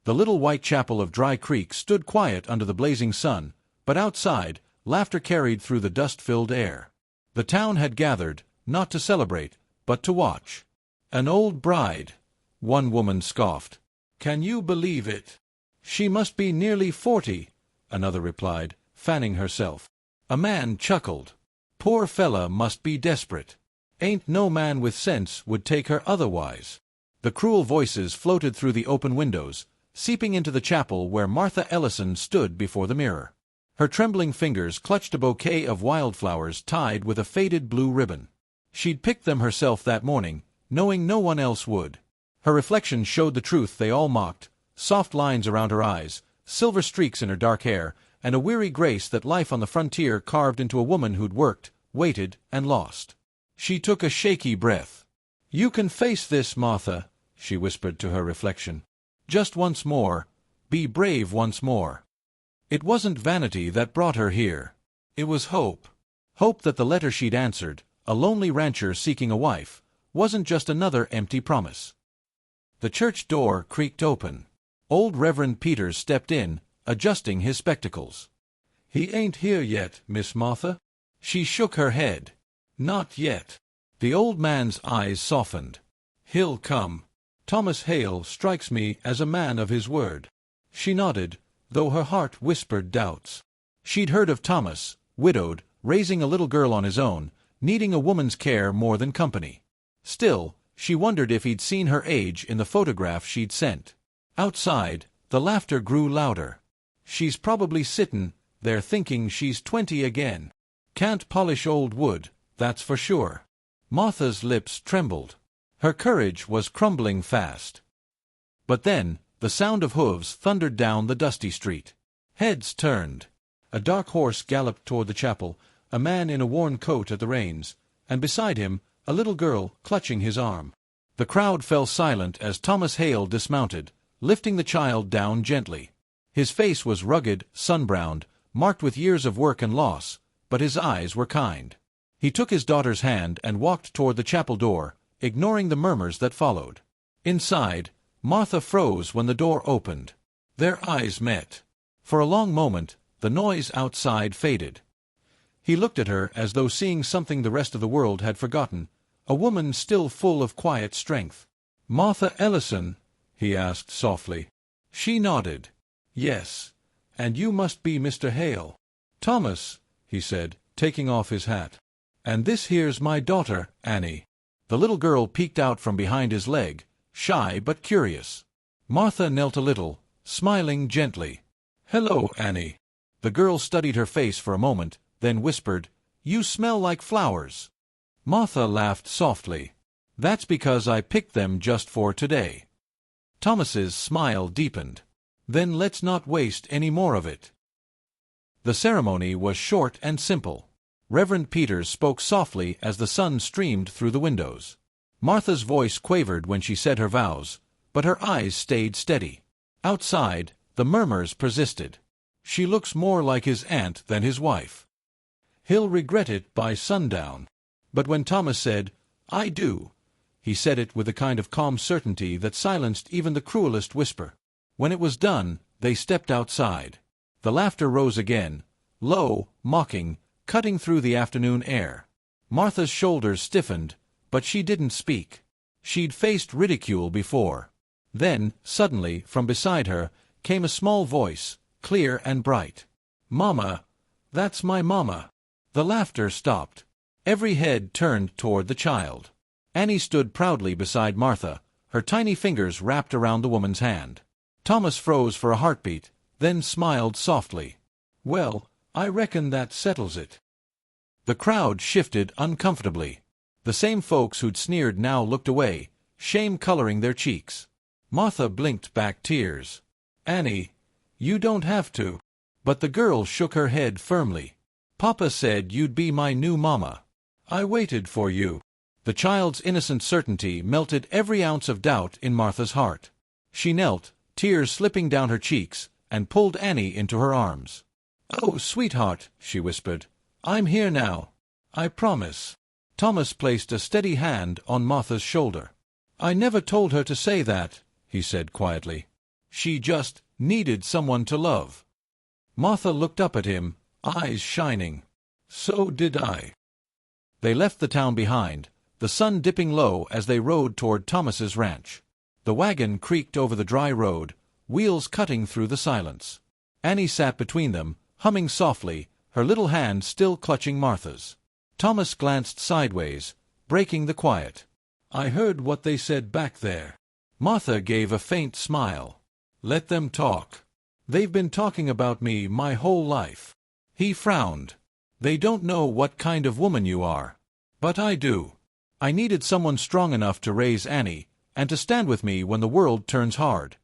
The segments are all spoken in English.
The little white chapel of Dry Creek stood quiet under the blazing sun, but outside, laughter carried through the dust-filled air. The town had gathered, not to celebrate, but to watch. "An old bride," one woman scoffed. "Can you believe it?" "She must be nearly 40, another replied, fanning herself. A man chuckled. "Poor fella must be desperate. Ain't no man with sense would take her otherwise." The cruel voices floated through the open windows, seeping into the chapel where Martha Ellison stood before the mirror. Her trembling fingers clutched a bouquet of wildflowers tied with a faded blue ribbon. She'd picked them herself that morning, knowing no one else would. Her reflection showed the truth they all mocked, soft lines around her eyes, silver streaks in her dark hair, and a weary grace that life on the frontier carved into a woman who'd worked, waited, and lost. She took a shaky breath. "You can face this, Martha," she whispered to her reflection. "Just once more. Be brave once more." It wasn't vanity that brought her here. It was hope. Hope that the letter she'd answered, a lonely rancher seeking a wife, wasn't just another empty promise. The church door creaked open. Old Reverend Peters stepped in, adjusting his spectacles. "He ain't here yet, Miss Martha?" She shook her head. "Not yet." The old man's eyes softened. "He'll come. Thomas Hale strikes me as a man of his word." She nodded, though her heart whispered doubts. She'd heard of Thomas, widowed, raising a little girl on his own, needing a woman's care more than company. Still, she wondered if he'd seen her age in the photograph she'd sent. Outside, the laughter grew louder. "She's probably sittin' there thinking she's 20 again. Can't polish old wood, that's for sure." Martha's lips trembled. Her courage was crumbling fast. But then, the sound of hooves thundered down the dusty street. Heads turned. A dark horse galloped toward the chapel, a man in a worn coat at the reins, and beside him, a little girl clutching his arm. The crowd fell silent as Thomas Hale dismounted, lifting the child down gently. His face was rugged, sun-browned, marked with years of work and loss, but his eyes were kind. He took his daughter's hand and walked toward the chapel door, ignoring the murmurs that followed. Inside, Martha froze when the door opened. Their eyes met. For a long moment, the noise outside faded. He looked at her as though seeing something the rest of the world had forgotten, a woman still full of quiet strength. "Martha Ellison?" he asked softly. She nodded. "Yes. And you must be Mr. Hale." "Thomas," he said, taking off his hat. "And this here's my daughter, Annie." The little girl peeked out from behind his leg, shy but curious. Martha knelt a little, smiling gently. "Hello, Annie." The girl studied her face for a moment, then whispered, "You smell like flowers." Martha laughed softly. "That's because I picked them just for today." Thomas's smile deepened. "Then let's not waste any more of it." The ceremony was short and simple. Reverend Peters spoke softly as the sun streamed through the windows. Martha's voice quavered when she said her vows, but her eyes stayed steady. Outside, the murmurs persisted. "She looks more like his aunt than his wife. He'll regret it by sundown." But when Thomas said, "I do," he said it with a kind of calm certainty that silenced even the cruelest whisper. When it was done, they stepped outside. The laughter rose again, low, mocking, cutting through the afternoon air. Martha's shoulders stiffened, but she didn't speak. She'd faced ridicule before. Then, suddenly, from beside her, came a small voice, clear and bright. "Mama, that's my mama." The laughter stopped. Every head turned toward the child. Annie stood proudly beside Martha, her tiny fingers wrapped around the woman's hand. Thomas froze for a heartbeat, then smiled softly. "Well, I reckon that settles it." The crowd shifted uncomfortably. The same folks who'd sneered now looked away, shame coloring their cheeks. Martha blinked back tears. "Annie, you don't have to." But the girl shook her head firmly. "Papa said you'd be my new mama. I waited for you." The child's innocent certainty melted every ounce of doubt in Martha's heart. She knelt, tears slipping down her cheeks, and pulled Annie into her arms. "Oh, sweetheart," she whispered, "I'm here now. I promise." Thomas placed a steady hand on Martha's shoulder. "I never told her to say that," he said quietly. She just needed someone to love. Martha looked up at him, eyes shining. So did I. They left the town behind, the sun dipping low as they rode toward Thomas's ranch. The wagon creaked over the dry road, wheels cutting through the silence. Annie sat between them, humming softly, her little hand still clutching Martha's. Thomas glanced sideways, breaking the quiet. I heard what they said back there. Martha gave a faint smile. Let them talk. They've been talking about me my whole life. He frowned. They don't know what kind of woman you are. But I do. I needed someone strong enough to raise Annie, and to stand with me when the world turns hard.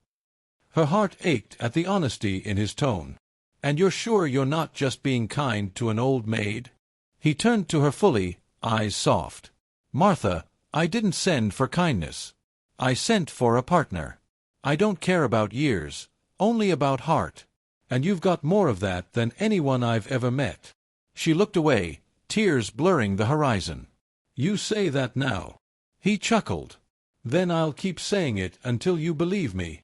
Her heart ached at the honesty in his tone. And you're sure you're not just being kind to an old maid? He turned to her fully, eyes soft. Martha, I didn't send for kindness. I sent for a partner. I don't care about years, only about heart. And you've got more of that than anyone I've ever met. She looked away, tears blurring the horizon. You say that now. He chuckled. Then I'll keep saying it until you believe me.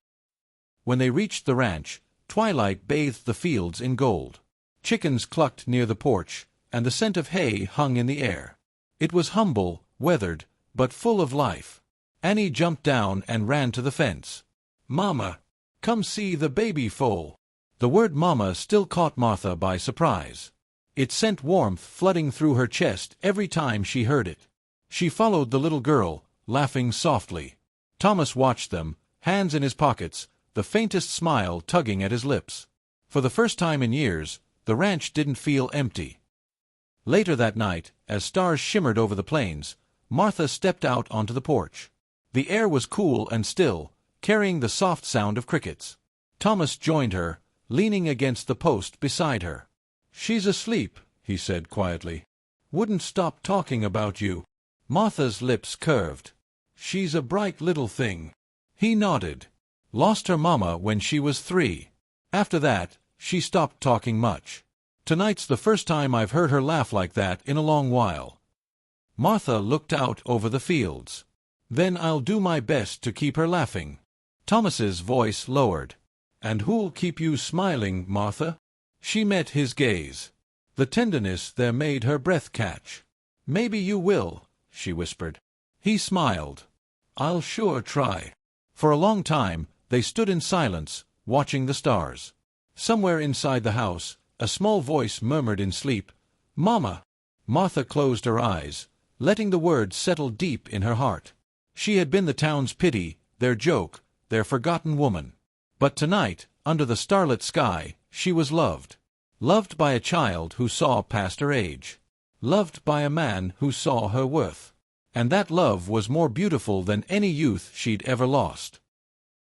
When they reached the ranch, twilight bathed the fields in gold. Chickens clucked near the porch, and the scent of hay hung in the air. It was humble, weathered, but full of life. Annie jumped down and ran to the fence. Mama, come see the baby foal. The word Mama still caught Martha by surprise. It sent warmth flooding through her chest every time she heard it. She followed the little girl, laughing softly. Thomas watched them, hands in his pockets, the faintest smile tugging at his lips. For the first time in years, the ranch didn't feel empty. Later that night, as stars shimmered over the plains, Martha stepped out onto the porch. The air was cool and still, carrying the soft sound of crickets. Thomas joined her, leaning against the post beside her. She's asleep, he said quietly. Wouldn't stop talking about you. Martha's lips curved. She's a bright little thing. He nodded. Lost her mama when she was 3. After that, she stopped talking much. Tonight's the first time I've heard her laugh like that in a long while. Martha looked out over the fields. Then I'll do my best to keep her laughing. Thomas's voice lowered. And who'll keep you smiling, Martha? She met his gaze. The tenderness there made her breath catch. Maybe you will, she whispered. He smiled. I'll sure try. For a long time, they stood in silence, watching the stars. Somewhere inside the house, a small voice murmured in sleep, Mama! Martha closed her eyes, letting the words settle deep in her heart. She had been the town's pity, their joke, their forgotten woman. But tonight, under the starlit sky, she was loved. Loved by a child who saw past her age. Loved by a man who saw her worth. And that love was more beautiful than any youth she'd ever lost.